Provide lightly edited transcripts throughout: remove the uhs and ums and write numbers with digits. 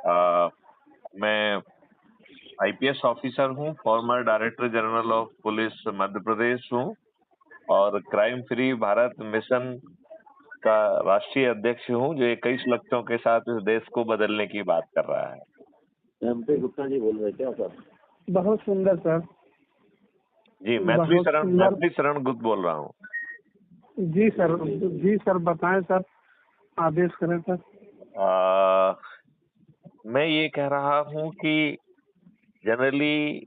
अ, मैं IPS officer हूँ, former director general of police Madhya Pradesh हूँ और क्राइम फ्री भारत मिशन का राष्ट्रीय अध्यक्ष हूँ, जो 21 लक्ष्यों के साथ इस देश को बदलने की बात कर रहा है। एमपी गुप्ता जी बोल रहे क्या सर? बहुत सुंदर सर। जी, मैथिली शरण गुप्त बोल रहा हूँ। जी सर बताएं सर, आदेश करें सर। मैं ये कह रहा हूँ कि जनरली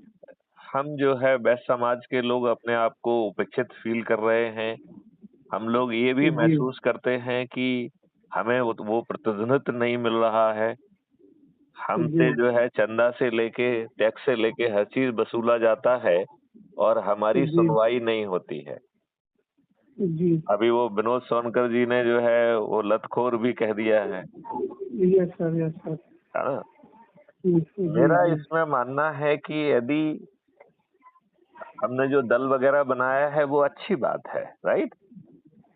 हम जो है वैश्य समाज के लोग अपने आप को उपेक्षित फील कर रहे हैं। हम लोग ये भी महसूस करते हैं कि हमें वो प्रतिनिधित्व नहीं मिल रहा है। हमसे जो है चंदा से लेके टैक्स से लेके हर चीज वसूला जाता है और हमारी सुनवाई नहीं होती है। जी। अभी वो विनोद सोनकर जी ने जो है वो लतखोर भी कह दिया है। Yes sir. है ना? मेरा इसमें मानना है कि यदि हमने जो दल वगैरह बनाया है वो अच्छी बात है, राइट?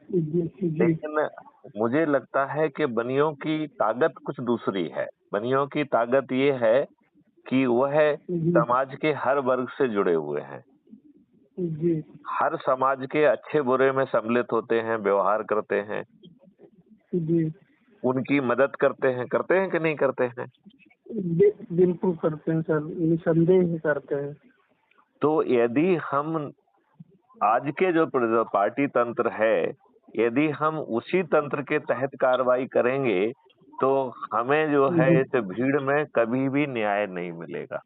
लेकिन मुझे लगता है कि बनियों की ताकत कुछ दूसरी है। बनियों की ताकत ये है कि वह समाज के हर वर्ग से जुड़े हुए हैं। जी। हर समाज के अच्छे बुरे में सम्मिलित होते हैं, व्यवहार करते हैं। जी। उनकी मदद करते हैं कि नहीं करते हैं? बिल्कुल करते हैं सर, निसंदेह करते हैं। तो यदि हम आज के जो पार्टी तंत्र है, यदि हम उसी तंत्र के तहत कार्रवाई करेंगे तो हमें जो है इस भीड़ में कभी भी न्याय नहीं मिलेगा।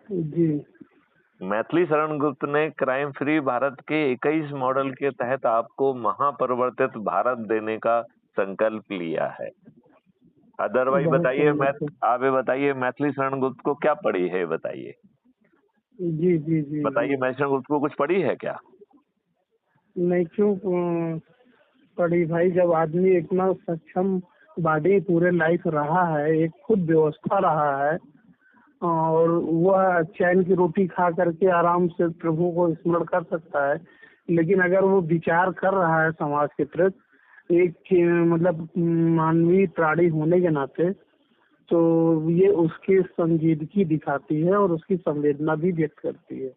जी। मैथिली शरण गुप्त ने क्राइम फ्री भारत के 21 मॉडल के तहत आपको महापरिवर्तित भारत देने का संकल्प लिया है। अदरवाइज बताइए, आप ये बताइए मैथिली शरण गुप्त को क्या पड़ी है, बताइए। जी बताइए, मैथिली शरण गुप्त को कुछ पड़ी है क्या? नहीं, क्यों पड़ी भाई? जब आदमी इतना सक्षम बॉडी पूरे लाइफ रहा है, एक खुद व्यवस्था रहा है और वह चैन की रोटी खा करके आराम से प्रभु को स्मरण कर सकता है, लेकिन अगर वो विचार कर रहा है समाज के प्रति एक मतलब मानवीय प्राणी होने के नाते, तो ये उसकी संजीदगी दिखाती है और उसकी संवेदना भी व्यक्त करती है।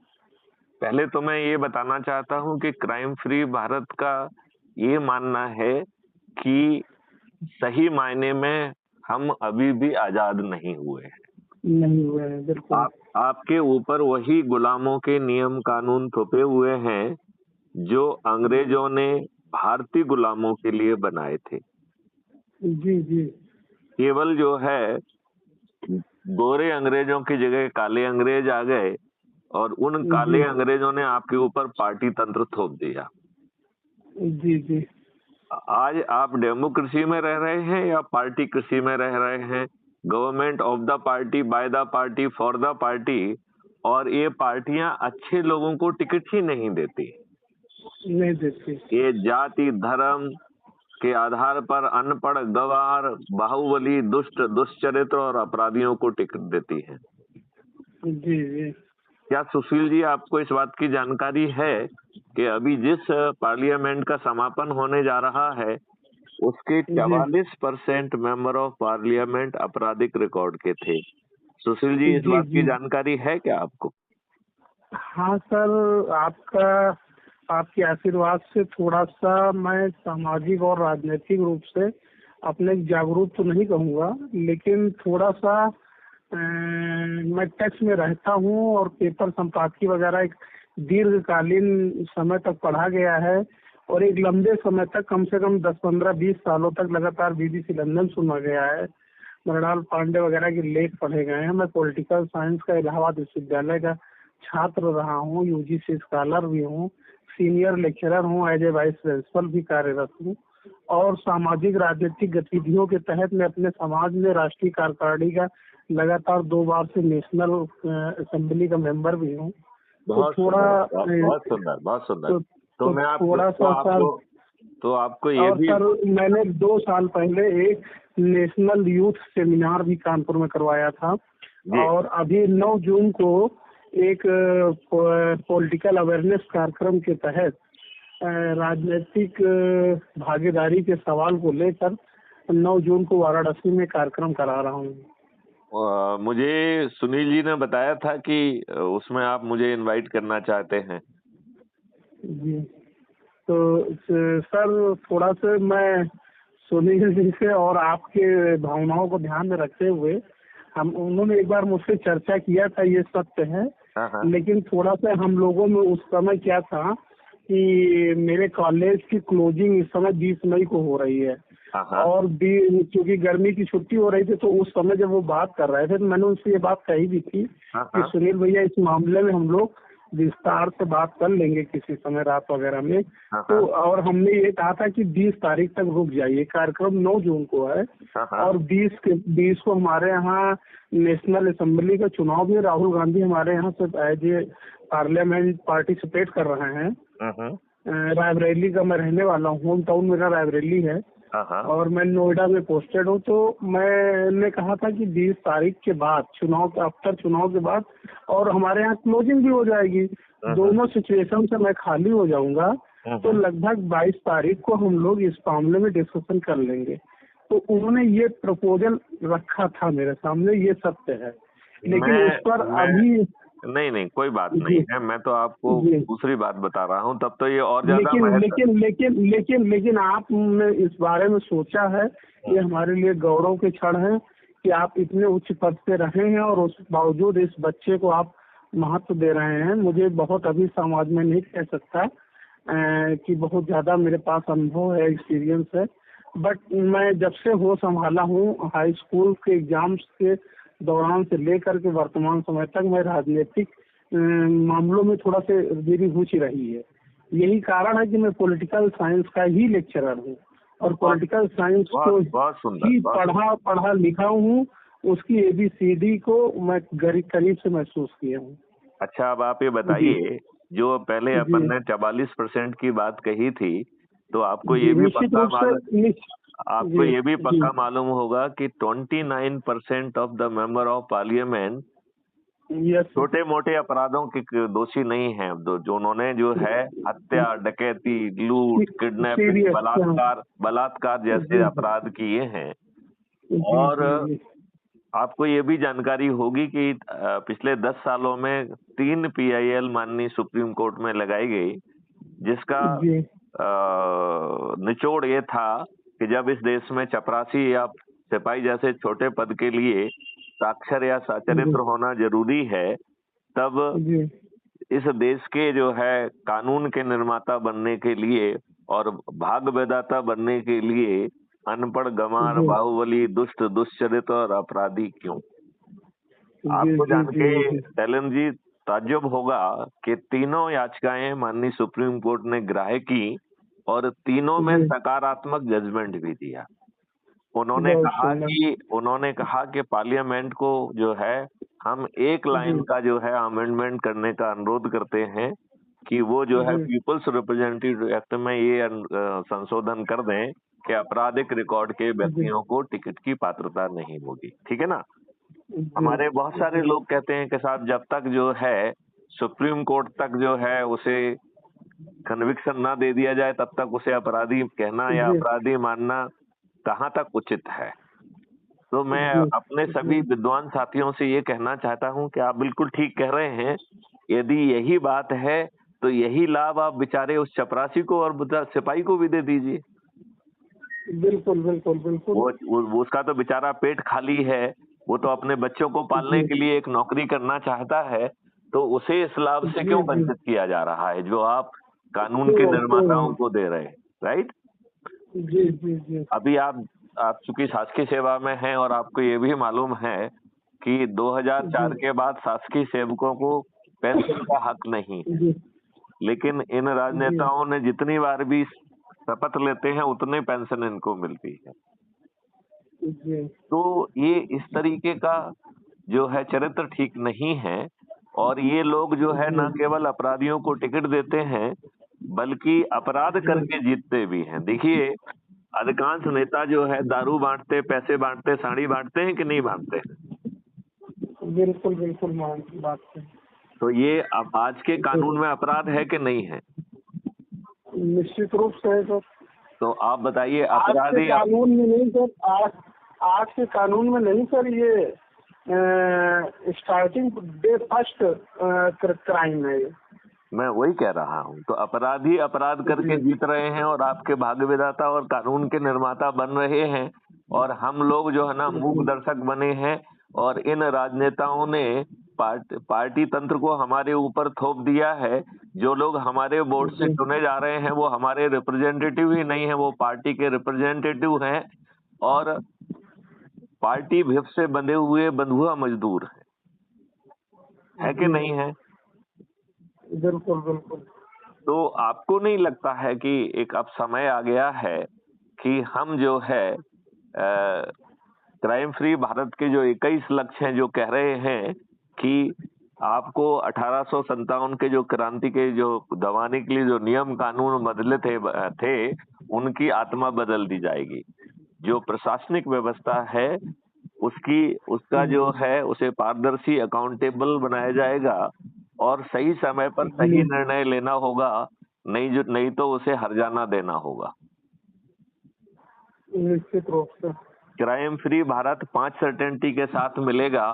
पहले तो मैं ये बताना चाहता हूँ कि क्राइम फ्री भारत का ये मानना है कि सही मायने में हम अभी भी आजाद नहीं हुए हैं। बिल्कुल। आपके ऊपर वही गुलामों के नियम कानून थोपे हुए हैं जो अंग्रेजों ने भारतीय गुलामों के लिए बनाए थे। जी। केवल जो है गोरे अंग्रेजों की जगह काले अंग्रेज आ गए और उन काले अंग्रेजों ने आपके ऊपर पार्टी तंत्र थोप दिया। जी। आज आप डेमोक्रेसी में रह रहे हैं या पार्टी कृषि में रह रहे हैं? Government of the party, by the party, for the party. और ये पार्टियां अच्छे लोगों को टिकट ही नहीं देती। ये जाति धर्म के आधार पर अनपढ़, गवार, बाहुबली, दुष्ट, दुष्चरित्र और अपराधियों को टिकट देती है। जी। क्या सुशील जी आपको इस बात की जानकारी है कि अभी जिस पार्लियामेंट का समापन होने जा रहा है उसके 44% मेंबर ऑफ पार्लियामेंट आपराधिक रिकॉर्ड के थे? सुशील जी, इस बात की जानकारी है क्या आपको? हाँ सर, आपके आशीर्वाद से थोड़ा सा मैं सामाजिक और राजनीतिक रूप से अपने जागरूक तो नहीं कहूँगा, लेकिन थोड़ा सा मैं टच में रहता हूँ और पेपर संपादकीय वगैरह एक दीर्घकालीन समय तक पढ़ा गया है और एक लंबे समय तक कम से कम 10, 15, 20 सालों तक लगातार बीबीसी लंदन सुना गया है। मृणाल पांडे वगैरह के लेख पढ़े गए हैं। मैं पॉलिटिकल साइंस का इलाहाबाद विश्वविद्यालय का छात्र रहा हूँ, यूजीसी स्कॉलर भी हूँ, सीनियर लेक्चरर हूँ, एज ए वाइस प्रिंसिपल भी कार्यरत हूँ और सामाजिक राजनीतिक गतिविधियों के तहत मैं अपने समाज में राष्ट्रीय कार्यकारिणी का लगातार 2 बार से नेशनल असेंबली का मेंबर भी हूँ। बहुत सुंदर। तो मैं आपको ये भी सर, मैंने 2 साल पहले एक नेशनल यूथ सेमिनार भी कानपुर में करवाया था और अभी 9 जून को एक पॉलिटिकल अवेयरनेस कार्यक्रम के तहत राजनीतिक भागीदारी के सवाल को लेकर 9 जून को वाराणसी में कार्यक्रम करा रहा हूँ। मुझे सुनील जी ने बताया था कि उसमें आप मुझे इनवाइट करना चाहते हैं। जी, तो सर थोड़ा सा मैं सुनील जी से और आपके भावनाओं को ध्यान में रखते हुए, हम उन्होंने एक बार मुझसे चर्चा किया था, ये सत्य है। हाँ हाँ लेकिन थोड़ा सा हम लोगों में उस समय क्या था कि मेरे कॉलेज की क्लोजिंग इस समय 20 मई को हो रही है। हाँ हाँ और क्योंकि गर्मी की छुट्टी हो रही थी, तो उस समय जब वो बात कर रहे थे तो मैंने उनसे ये बात कही भी थी हाँ कि हाँ सुनील भैया, इस मामले में हम लोग विस्तार से बात कर लेंगे किसी समय रात वगैरह में। हाँ तो हाँ और हमने ये कहा था कि 20 तारीख तक रुक जाइए, कार्यक्रम 9 जून को है। हाँ हाँ और 20 को हमारे यहाँ नेशनल असेंबली का चुनाव भी, राहुल गांधी हमारे यहाँ से एज ए पार्लियामेंट पार्टिसिपेट कर रहे हैं। हम्म, रायबरेली का मैं रहने वाला हूँ, होम टाउन मेरा रायबरेली है। हाँ हाँ और मैं नोएडा में पोस्टेड हूँ। तो मैंने कहा था कि 20 तारीख के बाद, चुनाव के आफ्टर चुनाव के बाद, और हमारे यहाँ क्लोजिंग भी हो जाएगी, दोनों सिचुएशन से मैं खाली हो जाऊंगा। तो लगभग 22 तारीख को हम लोग इस मामले में डिस्कशन कर लेंगे। तो उन्होंने ये प्रपोजल रखा था मेरे सामने, ये सत्य है। लेकिन उस पर अभी नहीं नहीं कोई बात जी नहीं है, मैं तो आपको जी, दूसरी बात बता रहा हूँ, तब तो ये और ज्यादा लेकिन महत्व। लेकिन लेकिन लेकिन लेकिन आपने इस बारे में सोचा है? ये हमारे लिए गौरव के क्षण है कि आप इतने उच्च पद पे रहे हैं और उस बावजूद इस बच्चे को आप महत्व दे रहे हैं। मुझे बहुत अभी समाज में नहीं कह सकता कि बहुत ज्यादा मेरे पास अनुभव है, एक्सपीरियंस है। बट मैं जब से हो संभाला हूँ, हाई स्कूल के एग्जाम्स के दौरान से लेकर के वर्तमान समय तक, मैं राजनीतिक मामलों में थोड़ा से मेरी रुचि रही है। यही कारण है कि मैं पॉलिटिकल साइंस का ही लेक्चरर हूँ और पॉलिटिकल साइंस को बहुत सुंदर, ही बहुत पढ़ा लिखा हूँ। उसकी ABCD को मैं करीब से महसूस किया हूँ। अच्छा। अब आप ये जी बताइए, जो पहले अपन जी ने 44% की बात कही थी, तो आपको ये जी, भी निश्चित पक्का रूप से मालूम, आपको जी ये भी जी पक्का मालूम होगा कि 29% of the member of parliament yes छोटे मोटे अपराधों के दोषी नहीं हैं। जो उन्होंने जो है हत्या, डकैती, लूट, किडनैपिंग, सीरियस, बलात्कार जैसे जी अपराध किए हैं। जी और जी जी आपको ये भी जानकारी होगी कि पिछले 10 सालों में 3 PIL माननीय सुप्रीम कोर्ट में लगाई गई, जिसका जी निचोड़ ये था कि जब इस देश में चपरासी या सिपाही जैसे छोटे पद के लिए साक्षर या जी सचरित्र होना जरूरी है, तब जी इस देश के जो है कानून के निर्माता बनने के लिए और भाग विधाता बनने के लिए अनपढ़, गंवार, जी बाहुबली, दुष्ट, दुष्चरित और अपराधी क्यों? जी आपको जी जान के जी जी टैलन जी ताज्जुब होगा कि तीनों याचिकाएं माननीय सुप्रीम कोर्ट ने ग्राह्य की और तीनों में जी, सकारात्मक जजमेंट भी दिया। बहुत सुंदर। उन्होंने कहा कि पार्लियामेंट को जो है हम एक लाइन जी का जो है अमेंडमेंट करने का अनुरोध करते हैं कि वो जो है जी पीपल्स रिप्रेजेंटेटिव एक्ट में ये संशोधन कर दें कि आपराधिक रिकॉर्ड के जी व्यक्तियों को टिकट की पात्रता नहीं होगी। ठीक है ना? जी हमारे बहुत सारे जी लोग कहते हैं कि साहब जब तक जो है सुप्रीम कोर्ट तक जो है उसे कन्विक्शन ना दे दिया जाए, तब तक उसे अपराधी कहना या जी अपराधी मानना कहाँ तक उचित है। तो मैं जी अपने सभी जी विद्वान साथियों से ये कहना चाहता हूँ कि आप बिल्कुल ठीक कह रहे हैं। यदि यही बात है तो यही लाभ आप बेचारे उस चपरासी को और सिपाही को भी दे दीजिए। बिल्कुल बिल्कुल बिल्कुल। वो उसका तो बेचारा पेट खाली है, वो तो अपने बच्चों को पालने जी के लिए एक नौकरी करना चाहता है, तो उसे इस लाभ से जी क्यों जी, वंचित किया जा रहा है जो आप कानून के क्यों निर्माताओं नहीं? को दे रहे हैं, राइट? जी जी जी अभी आप चूंकि शासकीय सेवा में हैं और आपको ये भी मालूम है कि 2004 जी के बाद शासकीय सेवकों को पेंशन का हक नहीं है। जी लेकिन इन जी राजनेताओं ने जितनी बार भी शपथ लेते हैं उतने पेंशन इनको मिलती है। जी तो ये इस तरीके का जो है चरित्र ठीक नहीं है। और ये लोग जो है जी न केवल अपराधियों को टिकट देते हैं, बल्कि अपराध जी, करके जीतते भी हैं। देखिए, अधिकांश नेता जो है दारू बांटते, पैसे बांटते, साड़ी बांटते हैं कि नहीं बांटते? बिल्कुल बिल्कुल मान की बात है। तो ये अब आज के जी, कानून में अपराध है कि नहीं है? निश्चित रूप से है तो। तो आप बताइए आज के अपराधी कानून में नहीं सर, आज के कानून में नहीं सर, ये स्टार्टिंग डे फर्स्ट क्राइम है ये। मैं वही कह रहा हूँ। तो अपराधी अपराध करके जीत रहे हैं और आपके भाग्य विधाता और कानून के निर्माता बन रहे हैं, और हम लोग जो है ना मूक दर्शक बने हैं। और इन राजनेताओं ने पार्टी तंत्र को हमारे ऊपर थोप दिया है। जो लोग हमारे बोर्ड से चुने जा रहे हैं वो हमारे रिप्रेजेंटेटिव ही नहीं है, वो पार्टी के रिप्रेजेंटेटिव हैं और पार्टी भिप से बंधे हुए बंधुआ मजदूर है कि नहीं है? बिल्कुल बिल्कुल। तो आपको नहीं लगता है कि एक अब समय आ गया है कि हम जो है क्राइम फ्री भारत के जो 21 लक्ष्य हैं, जो कह रहे हैं कि आपको 1857 के जो क्रांति के जो दबाने के लिए जो नियम कानून बदले थे उनकी आत्मा बदल दी जाएगी। जो प्रशासनिक व्यवस्था है उसका जो है उसे पारदर्शी अकाउंटेबल बनाया जाएगा और सही समय पर सही निर्णय लेना होगा, नहीं तो उसे हर्जाना देना होगा। निश्चित रूप से क्राइम फ्री भारत 5 सर्टेनिटी के साथ मिलेगा,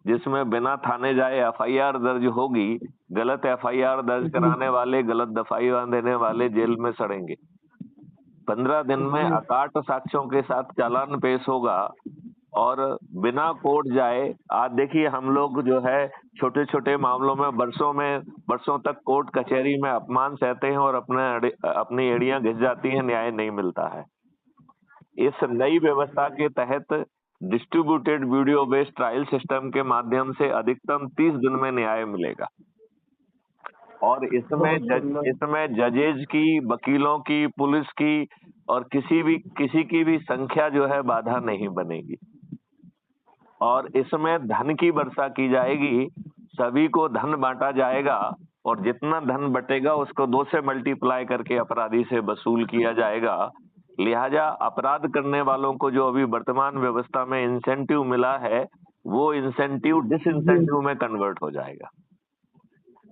जिसमें बिना थाने जाए एफआईआर दर्ज होगी। गलत एफआईआर दर्ज कराने वाले, गलत दफाई देने वाले जेल में सड़ेंगे। 15 दिन में अकाट साक्ष्यों के साथ चालान पेश होगा और बिना कोर्ट जाए, आज देखिए हम लोग जो है छोटे छोटे मामलों में बरसों तक कोर्ट कचहरी में अपमान सहते हैं और अपनी एड़ियां घिस जाती हैं, न्याय नहीं मिलता है। इस नई व्यवस्था के तहत distributed video based trial system के माध्यम से अधिकतम 30 दिन में न्याय मिलेगा और इसमें जजेज की, वकीलों की, पुलिस की और किसी की भी संख्या जो है बाधा नहीं बनेगी। और इसमें धन की वर्षा की जाएगी, सभी को धन बांटा जाएगा और जितना धन बटेगा उसको 2 से मल्टीप्लाई करके अपराधी से वसूल किया जाएगा। लिहाजा अपराध करने वालों को जो अभी वर्तमान व्यवस्था में इंसेंटिव मिला है, वो इंसेंटिव डिसइंसेंटिव में कन्वर्ट हो जाएगा।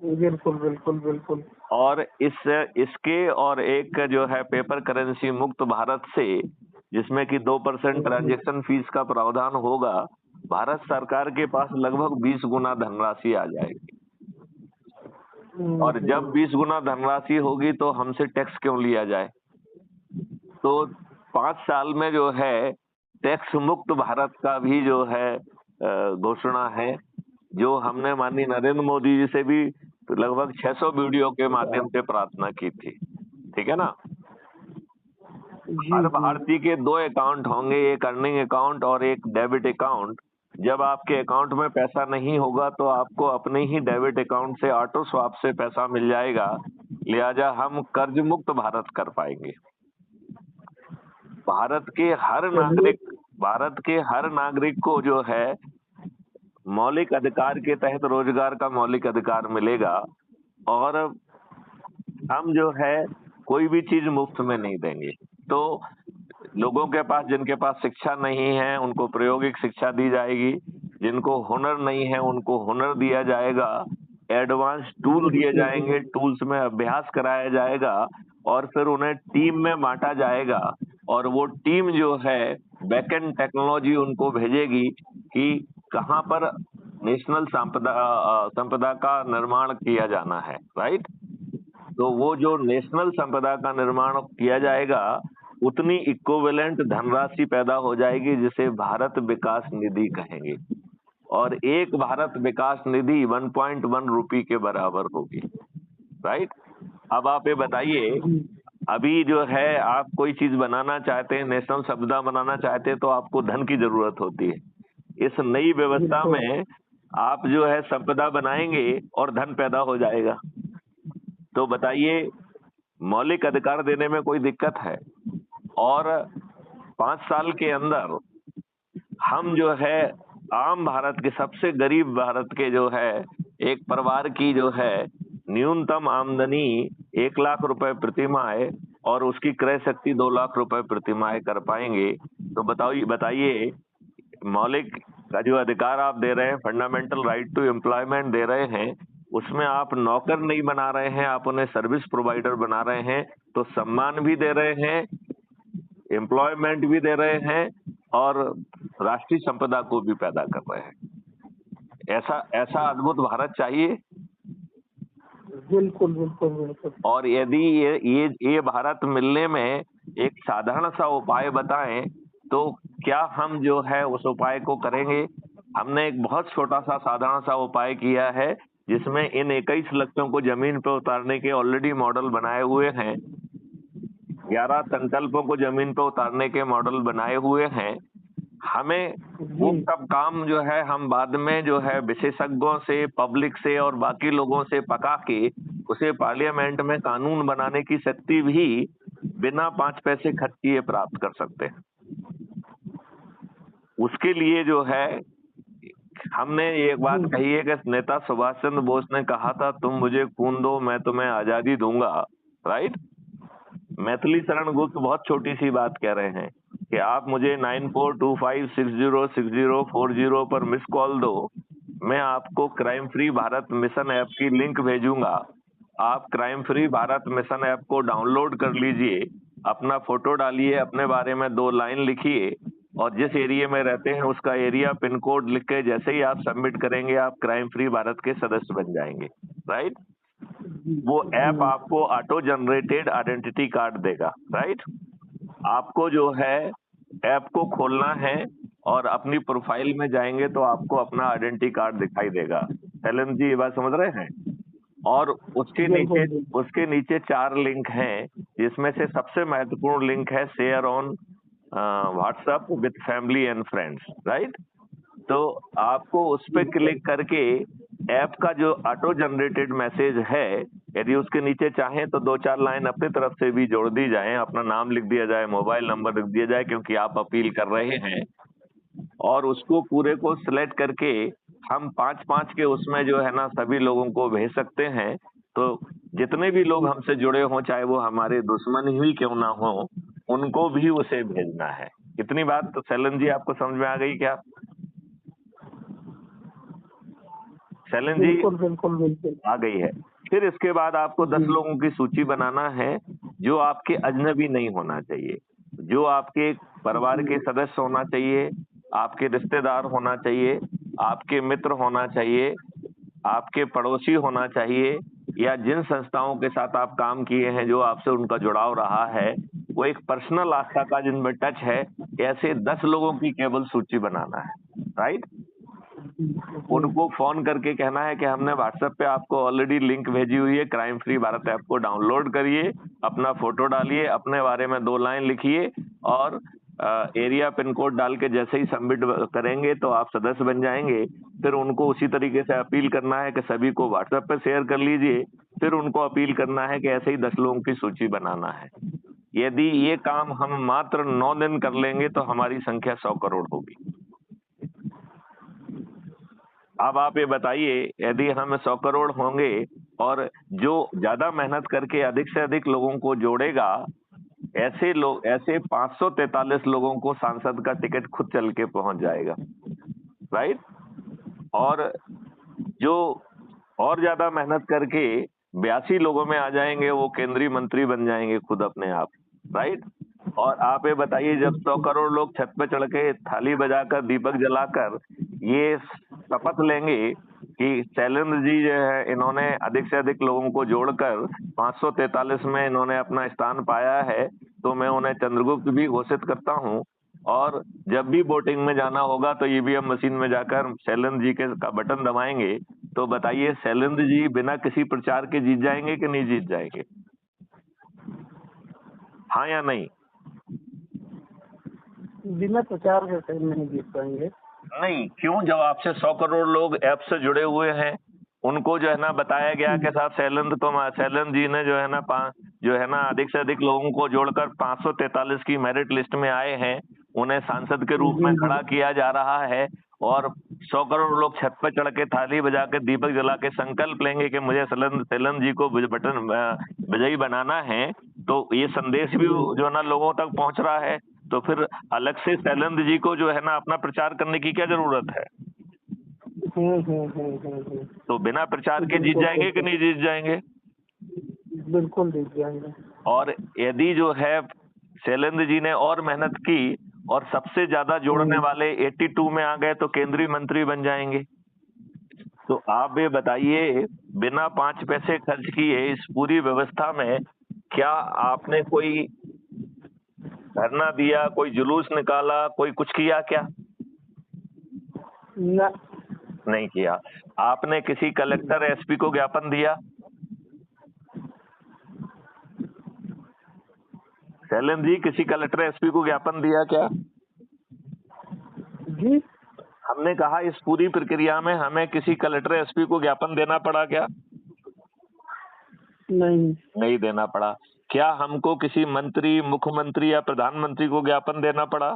बिल्कुल बिल्कुल बिल्कुल। और इसके और एक जो है पेपर करेंसी मुक्त भारत से, जिसमें कि 2% ट्रांजैक्शन फीस का प्रावधान होगा, भारत सरकार के पास लगभग 20 गुना धनराशि आ जाएगी। और जब 20 गुना धनराशि होगी तो हमसे टैक्स क्यों लिया जाए? तो 5 साल में जो है टैक्स मुक्त भारत का भी जो है घोषणा है, जो हमने माननीय नरेंद्र मोदी जी से भी लगभग 600 वीडियो के माध्यम से प्रार्थना की थी। ठीक है ना? हर भारतीय के 2 अकाउंट होंगे, एक अर्निंग अकाउंट और एक डेबिट अकाउंट। जब आपके अकाउंट में पैसा नहीं होगा तो आपको अपने ही डेबिट अकाउंट से ऑटो स्वैप से पैसा मिल जाएगा। लिहाजा हम कर्ज मुक्त भारत कर पाएंगे। भारत के हर नागरिक को जो है मौलिक अधिकार के तहत रोजगार का मौलिक अधिकार मिलेगा और हम जो है कोई भी चीज मुफ्त में नहीं देंगे। तो लोगों के पास, जिनके पास शिक्षा नहीं है उनको प्रायोगिक शिक्षा दी जाएगी, जिनको हुनर नहीं है उनको हुनर दिया जाएगा, एडवांस टूल दिए जाएंगे, टूल्स में अभ्यास कराया जाएगा और फिर उन्हें टीम में बांटा जाएगा और वो टीम जो है बैकएंड टेक्नोलॉजी उनको भेजेगी कि कहां पर नेशनल संपदा का निर्माण किया जाना है। राइट? तो वो जो नेशनल संपदा का निर्माण किया जाएगा उतनी इक्विवेलेंट धनराशि पैदा हो जाएगी, जिसे भारत विकास निधि कहेंगे और एक भारत विकास निधि 1.1 रुपये के बराबर होगी। राइट? अब आप ये बताइए, अभी जो है आप कोई चीज बनाना चाहते हैं, नेशनल संपदा बनाना चाहते हैं तो आपको धन की जरूरत होती है। इस नई व्यवस्था में आप जो है संपदा बनाएंगे और धन पैदा हो जाएगा। तो बताइए, मौलिक अधिकार देने में कोई दिक्कत है? और 5 साल के अंदर हम जो है आम भारत के, सबसे गरीब भारत के जो है एक परिवार की जो है न्यूनतम आमदनी 1 लाख रुपए प्रति माह और उसकी क्रय शक्ति 2 लाख रुपए प्रति माह कर पाएंगे। तो बताइए मौलिक का जो अधिकार आप दे रहे हैं, फंडामेंटल राइट टू एम्प्लॉयमेंट दे रहे हैं, उसमें आप नौकर नहीं बना रहे हैं, आप उन्हें सर्विस प्रोवाइडर बना रहे हैं। तो सम्मान भी दे रहे हैं, एम्प्लॉयमेंट भी दे रहे हैं और राष्ट्रीय संपदा को भी पैदा कर रहे हैं। ऐसा ऐसा अद्भुत भारत चाहिए। बिल्कुल बिल्कुल बिल्कुल। और यदि ये भारत मिलने में एक साधारण सा उपाय बताएं तो क्या हम जो है उस उपाय को करेंगे। हमने एक बहुत छोटा सा साधारण सा उपाय किया है जिसमें इन 21 लक्ष्यों को जमीन पर उतारने के ऑलरेडी मॉडल बनाए हुए हैं। 11 संकल्पों को जमीन पर उतारने के मॉडल बनाए हुए हैं। हमें वो जी सब काम जो है हम बाद में जो है विशेषज्ञों से, पब्लिक से और बाकी लोगों से पका के उसे पार्लियामेंट में कानून बनाने की शक्ति भी बिना 5 पैसे खर्च किए प्राप्त कर सकते हैं। उसके लिए जो है हमने एक बात जी कही है कि नेता सुभाष चंद्र बोस ने कहा था, तुम मुझे खून दो मैं तुम्हें आजादी दूंगा, राइट। मैथिली शरण गुप्त बहुत छोटी सी बात कह रहे हैं कि आप मुझे 9425606040 पर मिस कॉल दो, मैं आपको crime free Bharat mission app की लिंक भेजूंगा। आप crime free Bharat mission app को डाउनलोड कर लीजिए, अपना फोटो डालिए, अपने बारे में 2 लाइन लिखिए और जिस एरिया में रहते हैं उसका एरिया पिन कोड लिख के जैसे ही आप सबमिट करेंगे आप क्राइम फ्री भारत के सदस्य बन जाएंगे, राइट। वो ऐप आपको ऑटो जनरेटेड आइडेंटिटी कार्ड देगा, राइट। आपको जो है ऐप को खोलना है और अपनी प्रोफाइल में जाएंगे तो आपको अपना आइडेंटिटी कार्ड दिखाई देगा। शैलेंद्र जी ये बात समझ रहे हैं। और बिल्कुल बिल्कुल। उसके नीचे 4 लिंक हैं जिसमें से सबसे महत्वपूर्ण लिंक है share on WhatsApp with family and friends, right. तो आपको उस पर क्लिक करके ऐप का जो ऑटो जनरेटेड मैसेज है यदि उसके नीचे चाहें तो 2-4 लाइन अपनी तरफ से भी जोड़ दी जाए, अपना नाम लिख दिया जाए, मोबाइल नंबर लिख दिया जाए क्योंकि आप अपील कर रहे हैं, और उसको पूरे को सिलेक्ट करके हम 5-5 के उसमें जो है ना सभी लोगों को भेज सकते हैं। तो जितने भी लोग हमसे जुड़े हों चाहे वो हमारे दुश्मन ही क्यों ना हो उनको भी उसे भेजना है। इतनी बात तो शैलेंद्र जी आपको समझ में आ गई क्या? शैलेंद्र जी बिल्कुल बिल्कुल बिल्कुल। आ गई है। फिर इसके बाद आपको 10 जी लोगों की सूची बनाना है जो आपके अजनबी नहीं होना चाहिए, जो आपके परिवार के सदस्य होना चाहिए, आपके रिश्तेदार होना चाहिए, आपके मित्र होना चाहिए, आपके पड़ोसी होना चाहिए, या जिन संस्थाओं के साथ आप काम किए हैं जो आपसे उनका जुड़ाव रहा है, वो एक पर्सनल आस्था का जिनमें टच है, ऐसे 10 लोगों की केवल सूची बनाना है, राइट। उनको फोन करके कहना है कि हमने व्हाट्सएप पे आपको ऑलरेडी लिंक भेजी हुई है, क्राइम फ्री भारत ऐप को डाउनलोड करिए, अपना फोटो डालिए, अपने बारे में 2 लाइन लिखिए और एरिया पिन कोड डाल के जैसे ही सबमिट करेंगे तो आप सदस्य बन जाएंगे। फिर उनको उसी तरीके से अपील करना है कि सभी को व्हाट्सएप पे शेयर कर लीजिए। फिर उनको अपील करना है कि ऐसे ही 10 लोगों की सूची बनाना है। यदि ये काम हम मात्र 9 दिन कर लेंगे तो हमारी संख्या 100 करोड़ होगी। अब आप ये बताइए यदि हम 100 करोड़ होंगे और जो ज्यादा मेहनत करके अधिक से अधिक लोगों को जोड़ेगा, ऐसे 543 लोगों को सांसद का टिकट खुद चल के पहुंच जाएगा, राइट। और जो और ज्यादा मेहनत करके 82 लोगों में आ जाएंगे वो केंद्रीय मंत्री बन जाएंगे खुद अपने आप, राइट। और आप ये बताइए जब 100 करोड़ लोग छत पे चढ़ के थाली बजाकर दीपक जलाकर ये शपथ लेंगे कि शैलेंद्र जी जो है इन्होंने अधिक से अधिक लोगों को जोड़कर 543 में इन्होंने अपना स्थान पाया है, तो मैं उन्हें चंद्रगुप्त भी घोषित करता हूं। और जब भी वोटिंग में जाना होगा तो ईवीएम मशीन में जाकर शैलेंद्र जी का बटन दबाएंगे। तो बताइए शैलेंद्र जी बिना किसी प्रचार के जीत जाएंगे कि नहीं जीत जाएंगे? हाँ या नहीं? बिना प्रचार के नहीं जीत पाएंगे। नहीं, क्यों? जब आपसे 100 करोड़ लोग ऐप से जुड़े हुए हैं, उनको जो है ना बताया गया कि साहब शैलेंद्र जी ने जो है ना अधिक से अधिक लोगों को जोड़कर 543 की मेरिट लिस्ट में आए हैं, उन्हें सांसद के रूप में खड़ा किया जा रहा है और 100 करोड़ लोग छत पर चढ़ के थाली बजा के दीपक जला के संकल्प लेंगे कि मुझे शैलेंद्र जी को बटन विजयी बनाना है। तो ये संदेश भी जो है ना लोगों तक पहुंच रहा है। तो फिर अलग से शैलेंद्र जी को जो है ना अपना प्रचार करने की क्या जरूरत है? तो बिना प्रचार के जीत जाएंगे कि नहीं जीत जाएंगे? बिल्कुल जीत जाएंगे। और यदि जो है शैलेंद्र जी ने और मेहनत की और सबसे ज्यादा जोड़ने वाले 82 में आ गए तो केंद्रीय मंत्री बन जाएंगे। तो आप ये बताइए, बिना 5 पैसे खर्च किए इस पूरी व्यवस्था में क्या आपने कोई धरना दिया, कोई जुलूस निकाला, कोई कुछ किया क्या? न, नहीं किया। आपने किसी कलेक्टर एसपी को ज्ञापन दिया? शैलेंद्र जी, किसी कलेक्टर एसपी को ज्ञापन दिया क्या? जी हमने कहा इस पूरी प्रक्रिया में हमें किसी कलेक्टर एसपी को ज्ञापन देना पड़ा क्या? नहीं देना पड़ा। क्या हमको किसी मंत्री, मुख्यमंत्री या प्रधानमंत्री को ज्ञापन देना पड़ा?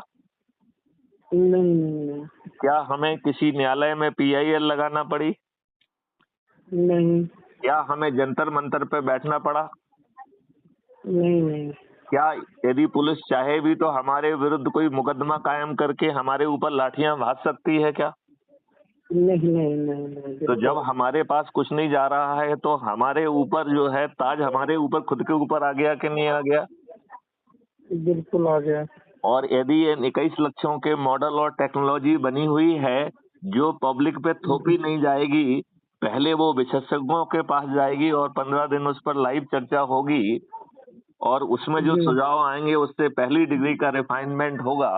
नहीं क्या हमें किसी न्यायालय में PIL लगाना पड़ी? नहीं क्या हमें जंतर मंतर पे बैठना पड़ा? नहीं क्या यदि पुलिस चाहे भी तो हमारे विरुद्ध कोई मुकदमा कायम करके हमारे ऊपर लाठियां भाज सकती है क्या? नहीं तो जब हमारे पास कुछ नहीं जा रहा है तो हमारे ऊपर जो है ताज हमारे ऊपर खुद के ऊपर आ गया कि नहीं आ गया? बिल्कुल आ गया। और यदि ये 21 लक्षों के मॉडल और टेक्नोलॉजी बनी हुई है जो पब्लिक पे थोपी नहीं जाएगी, पहले वो विशेषज्ञों के पास जाएगी और 15 दिन उस पर लाइव चर्चा होगी और उसमें जो सुझाव आएंगे उससे पहली डिग्री का रिफाइनमेंट होगा,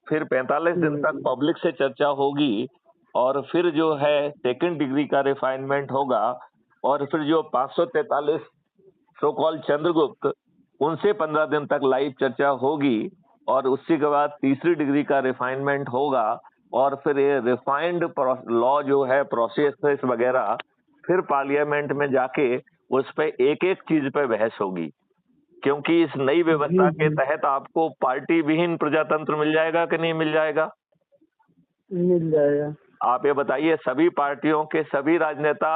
फिर 45 दिन तक पब्लिक से चर्चा होगी और फिर जो है सेकंड डिग्री का रिफाइनमेंट होगा और फिर जो 543 सो कॉल चंद्रगुप्त उनसे 15 दिन तक लाइव चर्चा होगी और उसी के बाद तीसरी डिग्री का रिफाइनमेंट होगा और फिर ये रिफाइंड लॉ जो है प्रोसेस वगैरह फिर पार्लियामेंट में जाके उस पे एक एक चीज पे बहस होगी, क्योंकि इस नई व्यवस्था के तहत आपको पार्टी विहीन प्रजातंत्र मिल जाएगा कि नहीं मिल जाएगा? मिल जाएगा। आप ये बताइए, सभी पार्टियों के सभी राजनेता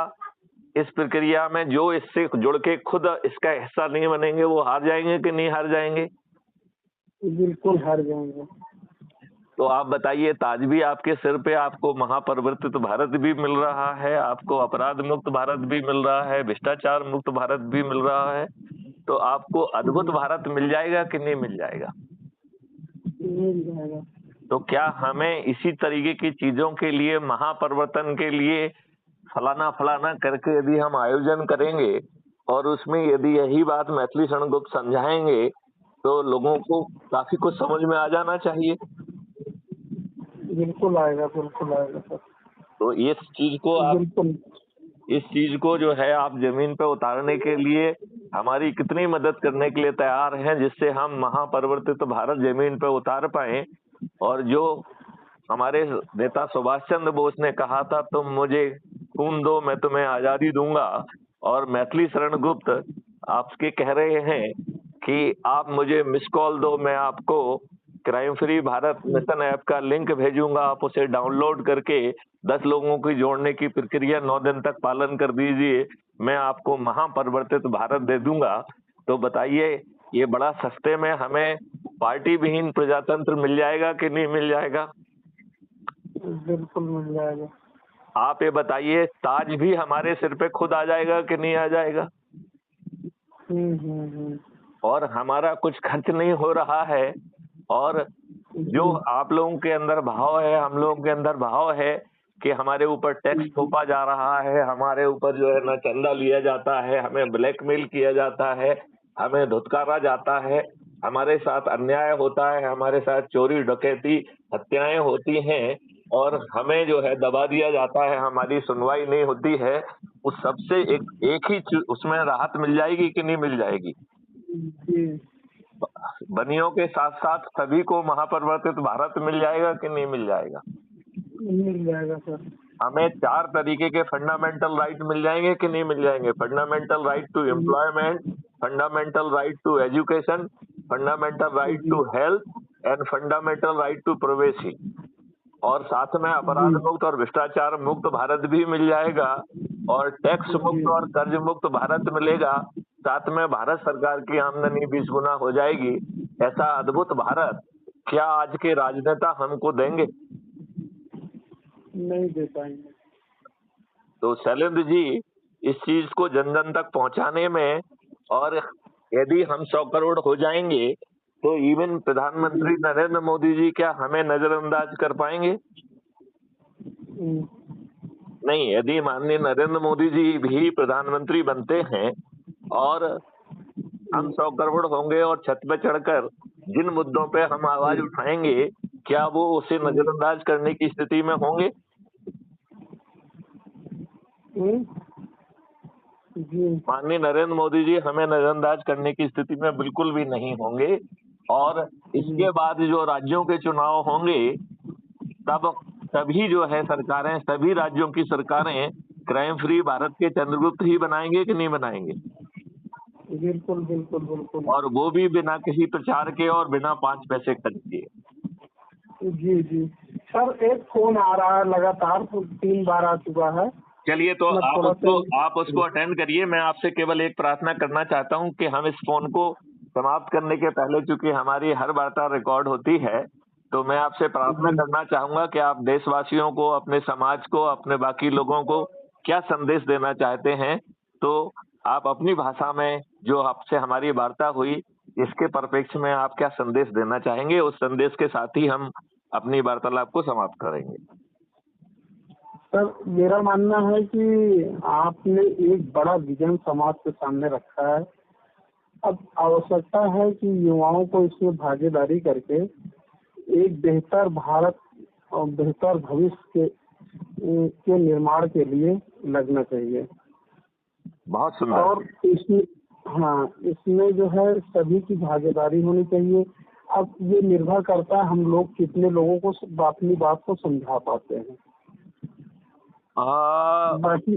इस प्रक्रिया में जो इससे जुड़ के खुद इसका हिस्सा नहीं बनेंगे वो हार जाएंगे कि नहीं हार जाएंगे? बिल्कुल हार जाएंगे। तो आप बताइए, ताज भी आपके सिर पे, आपको महापरिवर्तित भारत भी मिल रहा है, आपको अपराध मुक्त भारत भी मिल रहा है, भ्रष्टाचार मुक्त भारत भी मिल रहा है, तो आपको अद्भुत भारत मिल जाएगा कि नहीं मिल जाएगा? मिल जाएगा। तो क्या हमें इसी तरीके की चीजों के लिए, महापरिवर्तन के लिए फलाना फलाना करके यदि हम आयोजन करेंगे और उसमें यदि यही बात मैथिली शरण गुप्त समझाएंगे तो लोगों को काफी कुछ समझ में आ जाना चाहिए। बिल्कुल आएगा सर। तो इस चीज को जो है आप जमीन पे उतारने के लिए हमारी कितनी मदद करने के लिए तैयार हैं, जिससे हम महापरिवर्तित भारत जमीन पे उतार पाए। और जो हमारे नेता सुभाष चंद्र बोस ने कहा था, तुम मुझे खून दो मैं तुम्हें आजादी दूंगा, और मैथिली शरण गुप्त आपके कह रहे हैं कि आप मुझे मिस कॉल दो, मैं आपको crime free Bharat mission app का लिंक भेजूंगा, आप उसे डाउनलोड करके 10 लोगों की जोड़ने की प्रक्रिया 9 दिन तक पालन कर दीजिए, मैं आपको महापरिवर्तित भारत दे दूंगा। तो बताइए, ये बड़ा सस्ते में हमें पार्टी विहीन प्रजातंत्र मिल जाएगा कि नहीं मिल जाएगा? बिल्कुल मिल जाएगा। आप ये बताइए, ताज भी हमारे सिर पे खुद आ जाएगा कि नहीं आ जाएगा? और हमारा कुछ खर्च नहीं हो रहा है, और जो आप लोगों के अंदर भाव है, हम लोगों के अंदर भाव है कि हमारे ऊपर टैक्स थोपा जा रहा है, हमारे ऊपर जो है ना चंदा लिया जाता है, हमें ब्लैकमेल किया जाता है, हमें धुतकारा जाता है, हमारे साथ अन्याय होता है, हमारे साथ चोरी डकैती हत्याएं होती हैं और हमें जो है दबा दिया जाता है, हमारी सुनवाई नहीं होती है। उस सबसे एक ही उसमें राहत मिल जाएगी कि नहीं मिल जाएगी? बनियों के साथ साथ सभी को महापरिवर्तित भारत मिल जाएगा कि नहीं मिल जाएगा? मिल जाएगा सर। हमें 4 तरीके के फंडामेंटल राइट मिल जाएंगे कि नहीं मिल जाएंगे? Fundamental right to employment, fundamental right to education, fundamental right to health and fundamental right to privacy. और साथ में अपराध मुक्त और भ्रष्टाचार मुक्त भारत भी मिल जाएगा और टैक्स मुक्त और कर्ज मुक्त भारत मिलेगा। साथ में भारत सरकार की आमदनी 20 गुना हो जाएगी। ऐसा अद्भुत भारत क्या आज के राजनेता हमको देंगे? नहीं दे पाएंगे। तो शैलेंद्र जी, इस चीज को जन जन तक पहुंचाने में, और यदि हम 100 करोड़ हो जाएंगे तो इवन प्रधानमंत्री नरेंद्र मोदी जी क्या हमें नजरअंदाज कर पाएंगे? हम्म, नहीं। यदि माननीय नरेंद्र मोदी जी भी प्रधानमंत्री बनते हैं और हम 100 करोड़ होंगे और छत पे चढ़कर जिन मुद्दों पे हम आवाज उठाएंगे, क्या वो उसे नजरअंदाज करने की स्थिति में होंगे? हम्म, जी माननीय नरेंद्र मोदी जी हमें नजरअंदाज करने की स्थिति में बिल्कुल भी नहीं होंगे। और इसके बाद जो राज्यों के चुनाव होंगे, तब सभी जो है सरकारें, सभी राज्यों की सरकारें क्राइम फ्री भारत के चंद्रगुप्त ही बनाएंगे कि नहीं बनाएंगे? बिल्कुल बिल्कुल बिल्कुल। और वो भी बिना किसी प्रचार के और बिना 5 पैसे खर्च किए। जी जी सर, एक फोन आ रहा है लगातार, तो 3 बार आ चुका है। चलिए, तो मैं आप थोड़ा उसको अटेंड करिए। मैं आपसे केवल एक प्रार्थना करना चाहता हूं कि हम इस फोन को समाप्त करने के पहले, चूंकि हमारी हर वार्ता रिकॉर्ड होती है, तो मैं आपसे प्रार्थना करना चाहूंगा कि आप देशवासियों को, अपने समाज को, अपने बाकी लोगों को क्या संदेश देना चाहते हैं, तो आप अपनी भाषा में, जो आपसे हमारी वार्ता हुई, इसके परिप्रेक्ष्य में आप क्या संदेश देना चाहेंगे? उस संदेश के साथ ही हम अपनी वार्तालाप को समाप्त करेंगे। सर, मेरा मानना है कि आपने एक बड़ा विजन समाज के सामने रखा है। अब आवश्यकता है कि युवाओं को इसमें भागीदारी करके एक बेहतर भारत और बेहतर भविष्य के निर्माण के लिए लगना चाहिए। बहुत सुंदर। और इसमें, हाँ, इसमें जो है सभी की भागीदारी होनी चाहिए। अब ये निर्भर करता है हम लोग कितने लोगों को अपनी बात को समझा पाते हैं। बाकी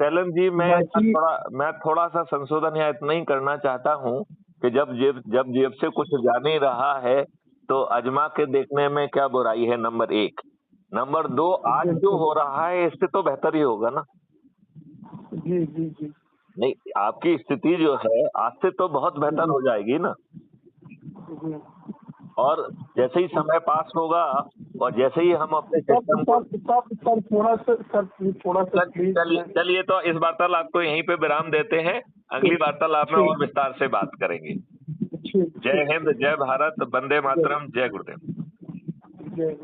शैलन जी, बाकी मैं थोड़ा सा संशोधन या इतना ही करना चाहता हूँ कि जब जेब से कुछ जा नहीं रहा है, तो अजमा के देखने में क्या बुराई है, नंबर 1। नंबर 2, आज जो हो रहा है इससे तो बेहतर ही होगा ना। जी जी जी नहीं, आपकी स्थिति जो है आज से तो बहुत बेहतर हो जाएगी ना। जी। और जैसे ही समय पास होगा और जैसे ही हम अपने सिस्टम को सर थोड़ा सा प्लीज। चलिए, तो इस वार्तालाप को यहीं पे विराम देते हैं। अगली वार्तालाप में और विस्तार से बात करेंगे। जय हिंद, जय भारत, वंदे मातरम, जय गुरुदेव। जय